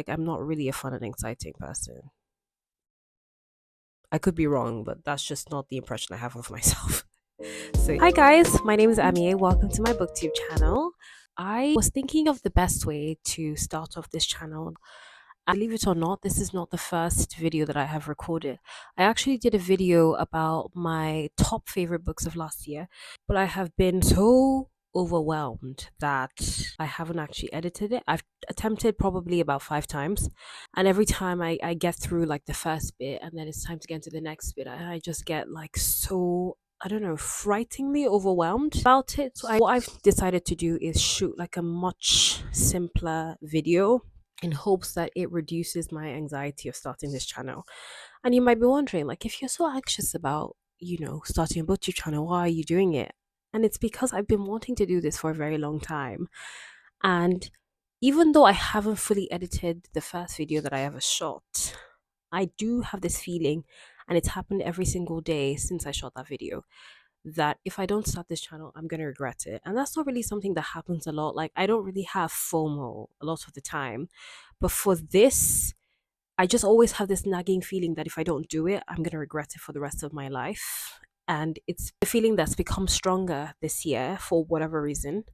I'm not really a fun and exciting person. I could be wrong, but that's just not the impression I have of myself. So, hi guys, my name is Amie. Welcome to my BookTube channel. I was thinking of the best way to start off this channel. And believe it or not, this is not the first video that I have recorded. I actually did a video about my top favorite books of last year, but I have been so overwhelmed that I haven't actually edited it. I've attempted probably about 5 times, and every time I get through like the first bit and then it's time to get into the next bit, and I just get like so, I don't know, frighteningly overwhelmed about it. So what I've decided to do is shoot like a much simpler video in hopes that it reduces my anxiety of starting this channel. And you might be wondering, like, if you're so anxious about, starting a BookTube channel, why are you doing it? And it's because I've been wanting to do this for a very long time. And even though I haven't fully edited the first video that I ever shot, I do have this feeling, and it's happened every single day since I shot that video, that if I don't start this channel, I'm going to regret it. And that's not really something that happens a lot. Like, I don't really have FOMO a lot of the time. But for this, I just always have this nagging feeling that if I don't do it, I'm going to regret it for the rest of my life. And it's a feeling that's become stronger this year for whatever reason.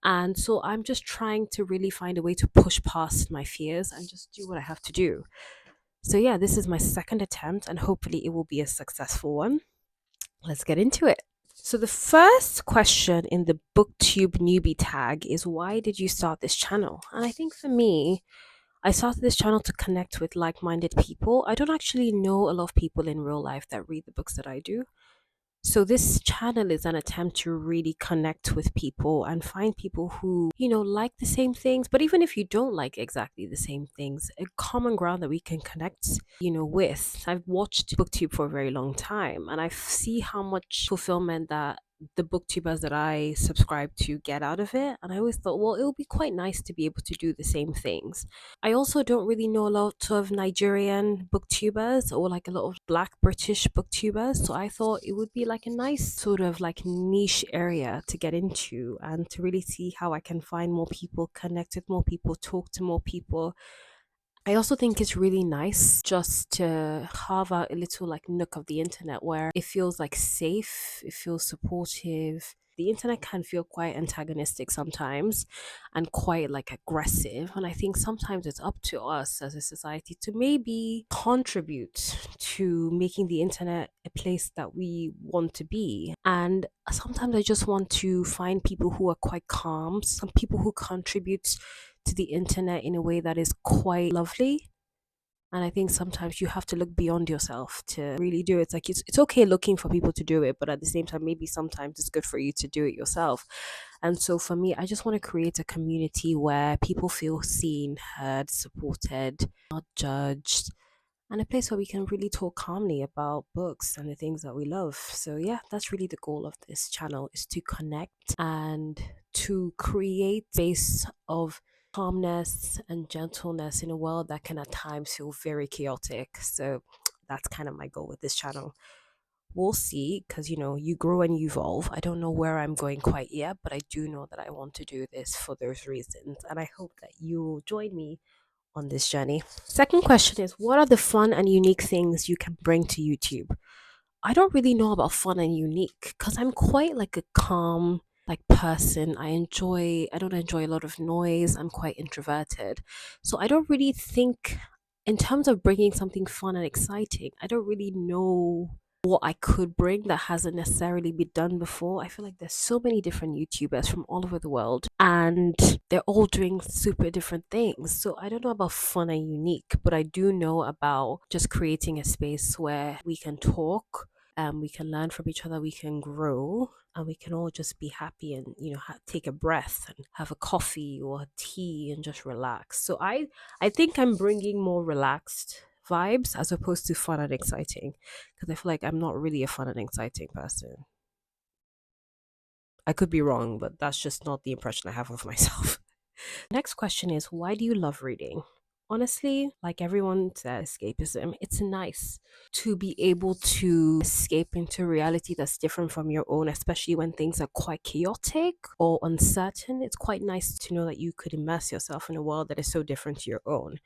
And so I'm just trying to really find a way to push past my fears and just do what I have to do. So, yeah, this is my second attempt, and hopefully it will be a successful one. Let's get into it. So, the first question in the BookTube newbie tag is, why did you start this channel? And I think for me, I started this channel to connect with like minded people. I don't actually know a lot of people in real life that read the books that I do. So this channel is an attempt to really connect with people and find people who, like the same things. But even if you don't like exactly the same things, a common ground that we can connect, with. I've watched BookTube for a very long time, and I see how much fulfillment that the booktubers that I subscribe to get out of it. And I always thought, well, it would be quite nice to be able to do the same things. I also don't really know a lot of Nigerian booktubers or like a lot of Black British booktubers. So I thought it would be like a nice sort of like niche area to get into and to really see how I can find more people, connect with more people, talk to more people. I also think it's really nice just to carve out a little like nook of the internet where it feels like safe, it feels supportive. The internet can feel quite antagonistic sometimes and quite like aggressive. And I think sometimes it's up to us as a society to maybe contribute to making the internet a place that we want to be. And sometimes I just want to find people who are quite calm, some people who contribute to the internet in a way that is quite lovely. And I think sometimes you have to look beyond yourself to really do it. It's like it's okay looking for people to do it, but at the same time, maybe sometimes it's good for you to do it yourself. And so for me, I just want to create a community where people feel seen, heard, supported, not judged, and a place where we can really talk calmly about books and the things that we love. So yeah, that's really the goal of this channel, is to connect and to create space of calmness and gentleness in a world that can at times feel very chaotic. So that's kind of my goal with this channel. We'll see, because you grow and you evolve. I don't know where I'm going quite yet, but I do know that I want to do this for those reasons, and I hope that you'll join me on this journey. Second question is, what are the fun and unique things you can bring to YouTube? I don't really know about fun and unique because I'm quite like a calm like person. I don't enjoy a lot of noise. I'm quite introverted. So I don't really think in terms of bringing something fun and exciting, I don't really know what I could bring that hasn't necessarily been done before. I feel like there's so many different YouTubers from all over the world and they're all doing super different things. So I don't know about fun and unique, but I do know about just creating a space where we can talk, we can learn from each other, we can grow, and we can all just be happy and take a breath and have a coffee or a tea and just relax. So I think I'm bringing more relaxed vibes as opposed to fun and exciting, because I feel like I'm not really a fun and exciting person. I could be wrong, but that's just not the impression I have of myself. Next question is, why do you love reading? Honestly, like everyone says, escapism, it's nice to be able to escape into a reality that's different from your own, especially when things are quite chaotic or uncertain. It's quite nice to know that you could immerse yourself in a world that is so different to your own.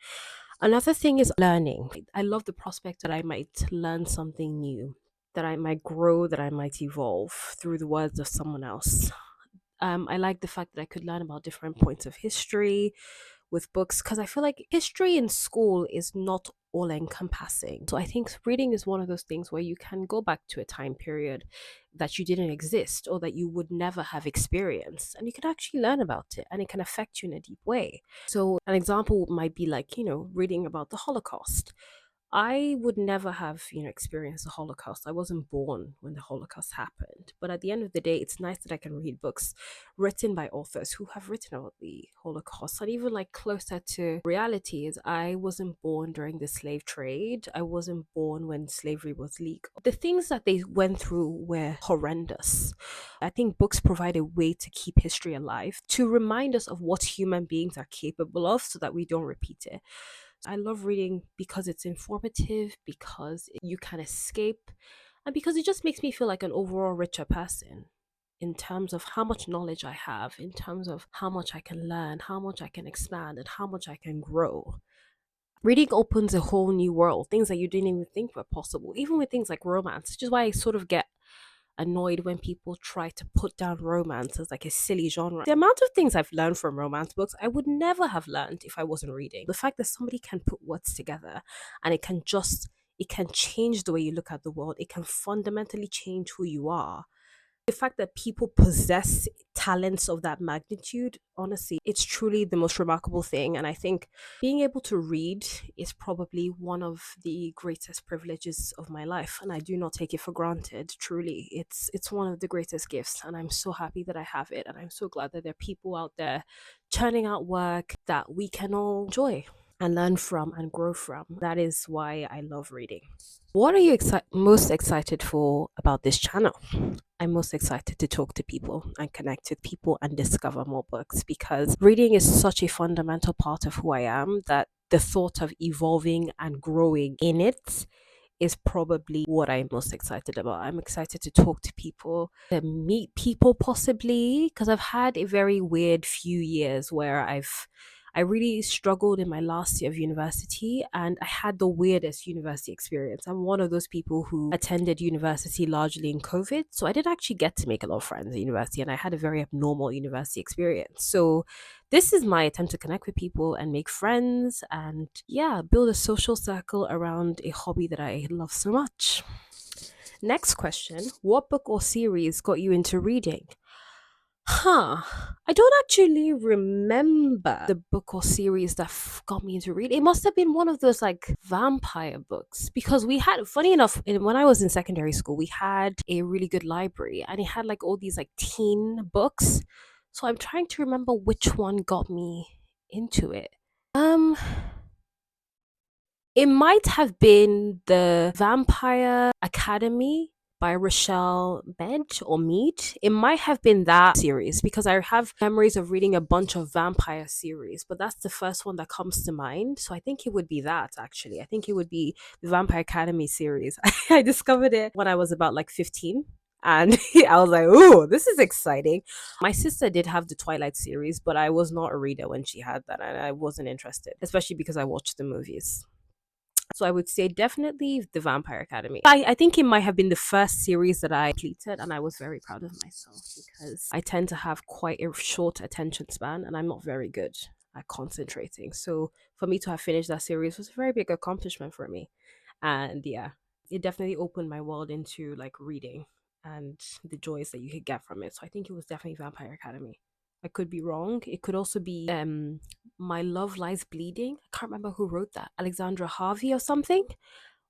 Another thing is learning. I love the prospect that I might learn something new, that I might grow, that I might evolve through the words of someone else. I like the fact that I could learn about different points of history with books because I feel like history in school is not all encompassing. So I think reading is one of those things where you can go back to a time period that you didn't exist or that you would never have experienced, and you can actually learn about it and it can affect you in a deep way. So an example might be like, reading about the Holocaust. I would never have, experienced the Holocaust. I wasn't born when the Holocaust happened. But at the end of the day, it's nice that I can read books written by authors who have written about the Holocaust. And even like closer to reality is I wasn't born during the slave trade. I wasn't born when slavery was legal. The things that they went through were horrendous. I think books provide a way to keep history alive, to remind us of what human beings are capable of so that we don't repeat it. I love reading because it's informative, because you can escape, and because it just makes me feel like an overall richer person in terms of how much knowledge I have, in terms of how much I can learn, how much I can expand, and how much I can grow. Reading opens a whole new world, things that you didn't even think were possible, even with things like romance, which is why I sort of get annoyed when people try to put down romance as like a silly genre. The amount of things I've learned from romance books, I would never have learned if I wasn't reading. The fact that somebody can put words together and it can change the way you look at the world, it can fundamentally change who you are. The fact that people possess talents of that magnitude, honestly, it's truly the most remarkable thing. And I think being able to read is probably one of the greatest privileges of my life. And I do not take it for granted. Truly, it's one of the greatest gifts. And I'm so happy that I have it. And I'm so glad that there are people out there churning out work that we can all enjoy and learn from and grow from. That is why I love reading. What are you most excited for about this channel? I'm most excited to talk to people and connect with people and discover more books because reading is such a fundamental part of who I am that the thought of evolving and growing in it is probably what I'm most excited about. I'm excited to talk to people, to meet people possibly, because I've had a very weird few years where I really struggled in my last year of university and I had the weirdest university experience. I'm one of those people who attended university largely in COVID. So I didn't actually get to make a lot of friends at university and I had a very abnormal university experience. So this is my attempt to connect with people and make friends and yeah, build a social circle around a hobby that I love so much. Next question. What book or series got you into reading? I don't actually remember the book or series that got me into reading. It must have been one of those like vampire books because we had, funny enough, when I was in secondary school, we had a really good library and it had like all these like teen books. So I'm trying to remember which one got me into it. It might have been the Vampire Academy by Rochelle Mead. It might have been that series because I have memories of reading a bunch of vampire series, but that's the first one that comes to mind. So I think it would be that actually. I think it would be the Vampire Academy series. I discovered it when I was about like 15. And I was like, "Ooh, this is exciting." My sister did have the Twilight series, but I was not a reader when she had that, and I wasn't interested, especially because I watched the movies. So I would say definitely the Vampire Academy. I think it might have been the first series that I completed, and I was very proud of myself because I tend to have quite a short attention span and I'm not very good at concentrating. So for me to have finished that series was a very big accomplishment for me. And yeah, it definitely opened my world into like reading and the joys that you could get from it. So I think it was definitely Vampire Academy. I could be wrong. It could also be My Love Lies Bleeding. I can't remember who wrote that. Alexandra Harvey or something.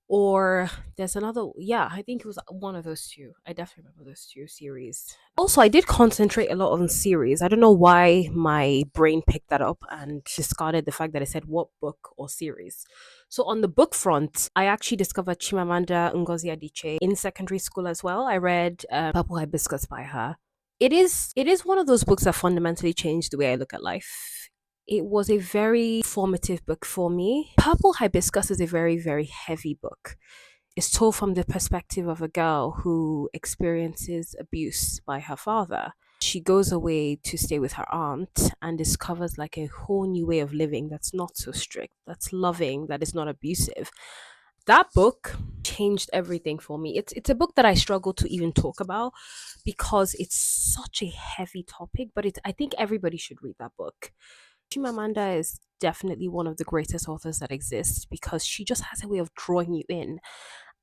Or there's another, yeah, I think it was one of those two. I definitely remember those two series. Also, I did concentrate a lot on series. I don't know why my brain picked that up and discarded the fact that it said what book or series. So on the book front, I actually discovered Chimamanda Ngozi Adichie in secondary school as well. I read Purple Hibiscus by her. It is one of those books that fundamentally changed the way I look at life. It was a very formative book for me. Purple Hibiscus is a very, very heavy book. It's told from the perspective of a girl who experiences abuse by her father. She goes away to stay with her aunt and discovers like a whole new way of living that's not so strict, that's loving, that is not abusive. That book changed everything for me. It's a book that I struggle to even talk about because it's such a heavy topic, but I think everybody should read that book. Chimamanda is definitely one of the greatest authors that exists because she just has a way of drawing you in.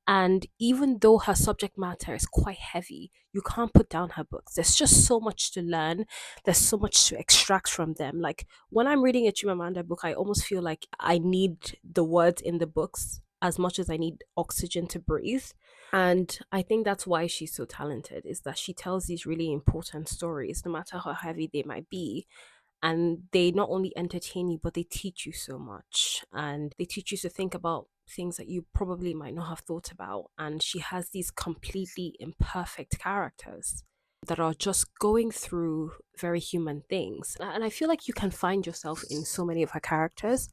And even though her subject matter is quite heavy, you can't put down her books. There's just so much to learn. There's so much to extract from them. Like when I'm reading a Chimamanda book, I almost feel like I need the words in the books as much as I need oxygen to breathe. And I think that's why she's so talented, is that she tells these really important stories, no matter how heavy they might be, and they not only entertain you but they teach you so much, and they teach you to think about things that you probably might not have thought about. And she has these completely imperfect characters that are just going through very human things, and I feel like you can find yourself in so many of her characters.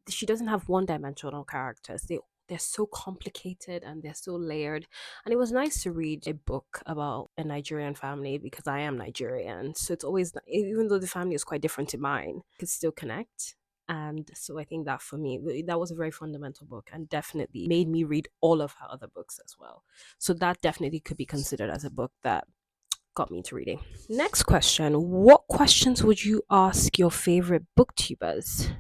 She doesn't have one-dimensional characters. They're so complicated and they're so layered. And it was nice to read a book about a Nigerian family because I am Nigerian. So it's always, even though the family is quite different to mine, could still connect. And so I think that for me, that was a very fundamental book and definitely made me read all of her other books as well. So that definitely could be considered as a book that got me into reading. Next question. What questions would you ask your favorite booktubers?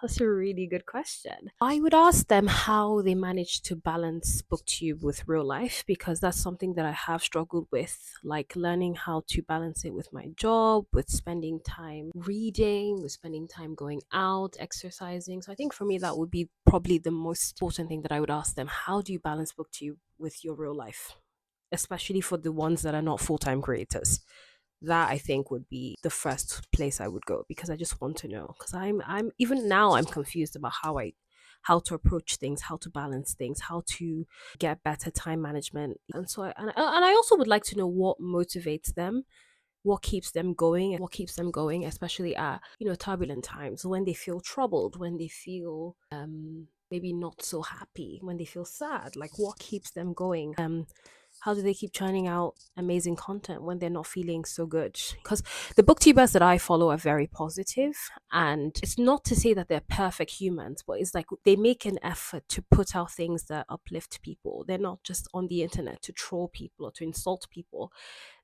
That's a really good question. I would ask them how they manage to balance booktube with real life because that's something that I have struggled with, like learning how to balance it with my job, with spending time reading, with spending time going out, exercising. So I think for me, that would be probably the most important thing that I would ask them. How do you balance booktube with your real life? Especially for the ones that are not full-time creators. That I think would be the first place I would go because I just want to know, because I'm even now I'm confused about how to approach things, how to balance things, how to get better time management. And so and I also would like to know what motivates them, what keeps them going, especially at turbulent times, when they feel troubled, when they feel maybe not so happy, when they feel sad. Like what keeps them going? How do they keep churning out amazing content when they're not feeling so good? Because the booktubers that I follow are very positive, and it's not to say that they're perfect humans, but it's like they make an effort to put out things that uplift people. They're not just on the internet to troll people or to insult people.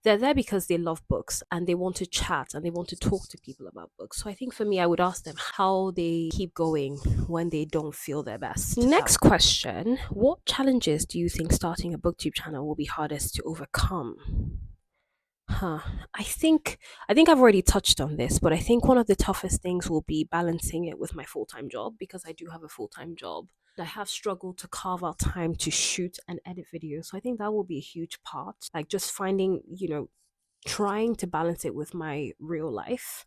They're there because they love books and they want to chat and they want to talk to people about books. So I think for me, I would ask them how they keep going when they don't feel their best. Next question. What challenges do you think starting a booktube channel will be hardest to overcome? Huh. I think I've already touched on this, but I think one of the toughest things will be balancing it with my full-time job, because I do have a full-time job. I have struggled to carve out time to shoot and edit videos. So I think that will be a huge part. Like just finding, trying to balance it with my real life.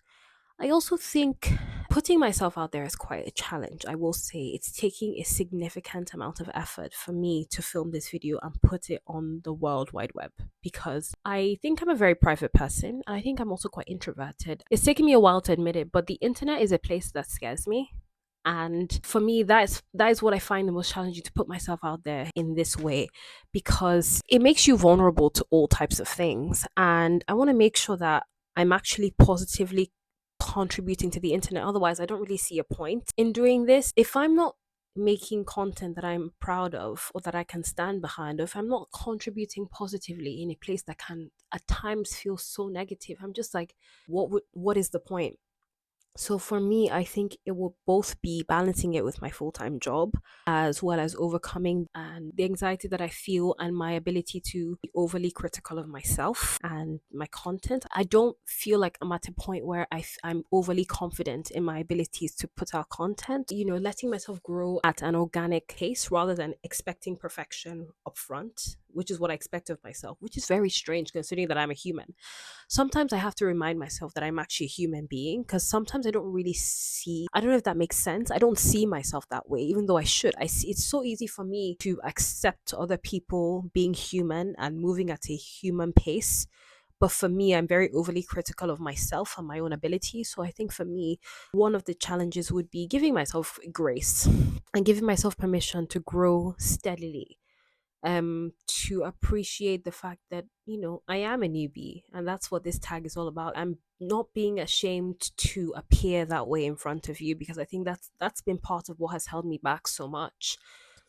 I also think putting myself out there is quite a challenge. I will say it's taking a significant amount of effort for me to film this video and put it on the World Wide Web, because I think I'm a very private person and I think I'm also quite introverted. It's taken me a while to admit it, but the internet is a place that scares me. And for me, that is what I find the most challenging, to put myself out there in this way, because it makes you vulnerable to all types of things. And I want to make sure that I'm actually positively contributing to the internet. Otherwise, I don't really see a point in doing this. If I'm not making content that I'm proud of or that I can stand behind, or if I'm not contributing positively in a place that can at times feel so negative, I'm just like, what is the point? So for me, I think it will both be balancing it with my full-time job, as well as overcoming and the anxiety that I feel and my ability to be overly critical of myself and my content. I don't feel like I'm at a point where I'm overly confident in my abilities to put out content, letting myself grow at an organic pace rather than expecting perfection upfront, which is what I expect of myself, which is very strange considering that I'm a human. Sometimes I have to remind myself that I'm actually a human being, because sometimes I don't really I don't know if that makes sense. I don't see myself that way, even though I should. It's so easy for me to accept other people being human and moving at a human pace. But for me, I'm very overly critical of myself and my own ability. So I think for me, one of the challenges would be giving myself grace and giving myself permission to grow steadily, to appreciate the fact that, I am a newbie, and that's what this tag is all about. I'm not being ashamed to appear that way in front of you, because I think that's been part of what has held me back so much.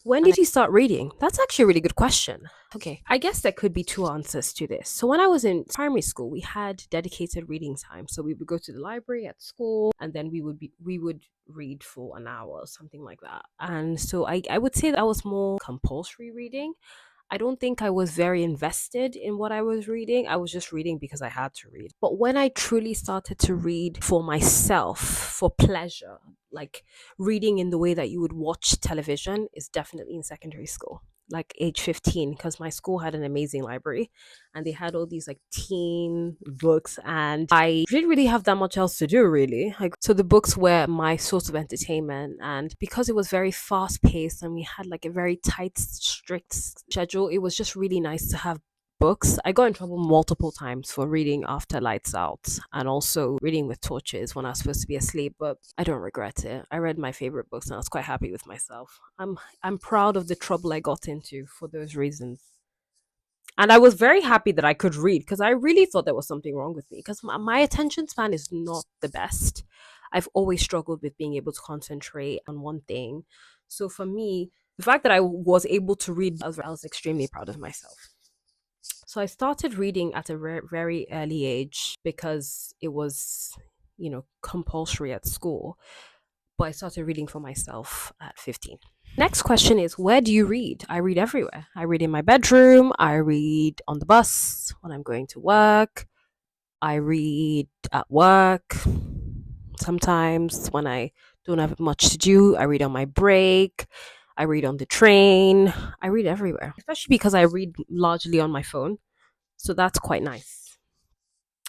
When did you start reading? That's actually a really good question. Okay, I guess there could be two answers to this. So when I was in primary school, we had dedicated reading time. So we would go to the library at school, and then we would read for an hour or something like that. And so I would say that was more compulsory reading. I don't think I was very invested in what I was reading. I was just reading because I had to read. But when I truly started to read for myself, for pleasure, like reading in the way that you would watch television, is definitely in secondary school, like age 15, because my school had an amazing library and they had all these like teen books, and I didn't really have that much else to do, really. Like, so the books were my source of entertainment, and because it was very fast paced and we had like a very tight, strict schedule, it was just really nice to have books. I got in trouble multiple times for reading after lights out and also reading with torches when I was supposed to be asleep, but I don't regret it. I read my favorite books and I was quite happy with myself. I'm proud of the trouble I got into for those reasons. And I was very happy that I could read, because I really thought there was something wrong with me, because my attention span is not the best. I've always struggled with being able to concentrate on one thing. So for me, the fact that I was able to read, I was extremely proud of myself. So I started reading at a very early age because it was, compulsory at school. But I started reading for myself at 15. Next question is, where do you read? I read everywhere. I read in my bedroom. I read on the bus when I'm going to work. I read at work. Sometimes when I don't have much to do, I read on my break. I read on the train. I read everywhere, especially because I read largely on my phone. So that's quite nice.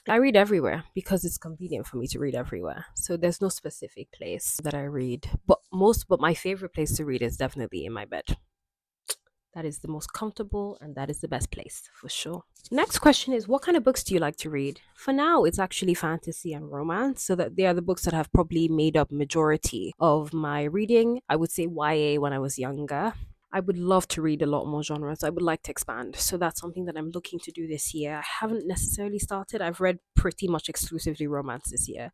I read everywhere because it's convenient for me to read everywhere. So there's no specific place that I read. But my favorite place to read is definitely in my bed. That is the most comfortable and that is the best place for sure. Next question is, what kind of books do you like to read? For now, it's actually fantasy and romance. So that they are the books that have probably made up majority of my reading. I would say YA when I was younger. I would love to read a lot more genres. I would like to expand. So that's something that I'm looking to do this year. I haven't necessarily started. I've read pretty much exclusively romance this year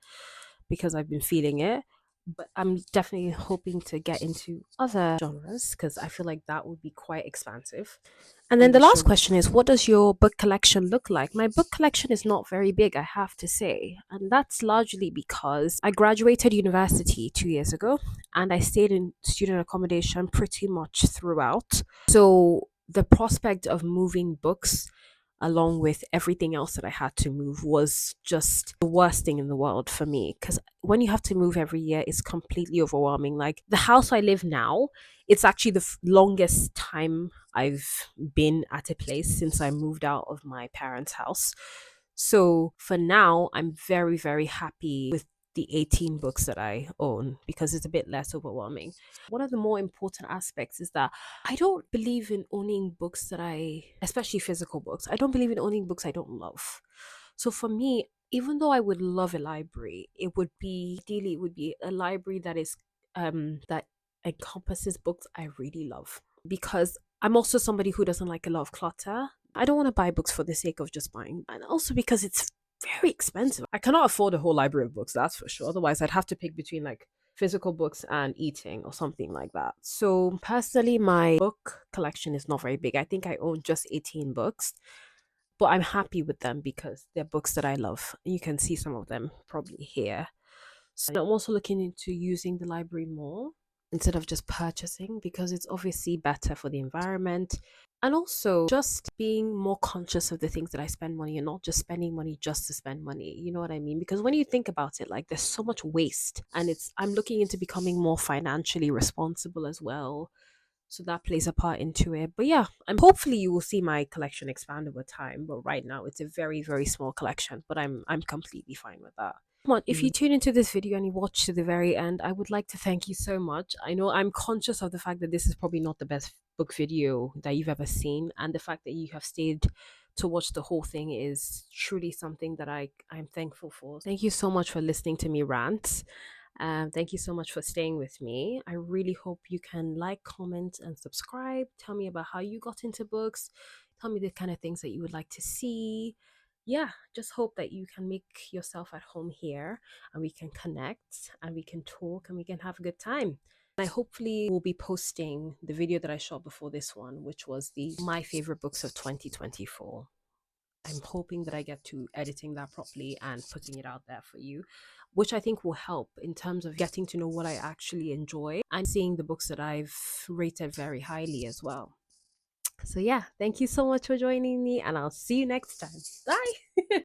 because I've been feeling it. But I'm definitely hoping to get into other genres because I feel like that would be quite expansive. And then the last question is, what does your book collection look like? My book collection is not very big, I have to say. And that's largely because I graduated university 2 years ago and I stayed in student accommodation pretty much throughout. So the prospect of moving books along with everything else that I had to move was just the worst thing in the world for me, because when you have to move every year, it's completely overwhelming. Like the house I live now, it's actually the longest time I've been at a place since I moved out of my parents' house. So for now, I'm very, very happy with the 18 books that I own because it's a bit less overwhelming. One of the more important aspects is that I don't believe in owning books especially physical books. I don't believe in owning books I don't love. So for me, even though I would love a library, ideally, it would be a library that encompasses books I really love. Because I'm also somebody who doesn't like a lot of clutter. I don't want to buy books for the sake of just buying. And also because it's very expensive. I cannot afford a whole library of books, that's for sure. Otherwise, I'd have to pick between like physical books and eating or something like that. So, personally, my book collection is not very big. I think I own just 18 books, but I'm happy with them because they're books that I love. You can see some of them probably here. So, I'm also looking into using the library more instead of just purchasing because it's obviously better for the environment, and also just being more conscious of the things that I spend money and not just spending money just to spend money. You know what I mean? Because when you think about it, like there's so much waste, and I'm looking into becoming more financially responsible as well. So that plays a part into it. But yeah, I'm hopefully you will see my collection expand over time. But right now it's a very, very small collection. But I'm completely fine with that. Come on, if you tune into this video and you watch to the very end, I would like to thank you so much. I know I'm conscious of the fact that this is probably not the best book video that you've ever seen, and the fact that you have stayed to watch the whole thing is truly something that I'm thankful for. Thank you so much for listening to me rant. Thank you so much for staying with me. I really hope you can like, comment, and subscribe. Tell me about how you got into books. Tell me the kind of things that you would like to see. Yeah, just hope that you can make yourself at home here and we can connect and we can talk and we can have a good time. I hopefully will be posting the video that I shot before this one, which was the my favorite books of 2024. I'm hoping that I get to editing that properly and putting it out there for you, which I think will help in terms of getting to know what I actually enjoy and seeing the books that I've rated very highly as well. So, yeah, thank you so much for joining me, and I'll see you next time. Bye.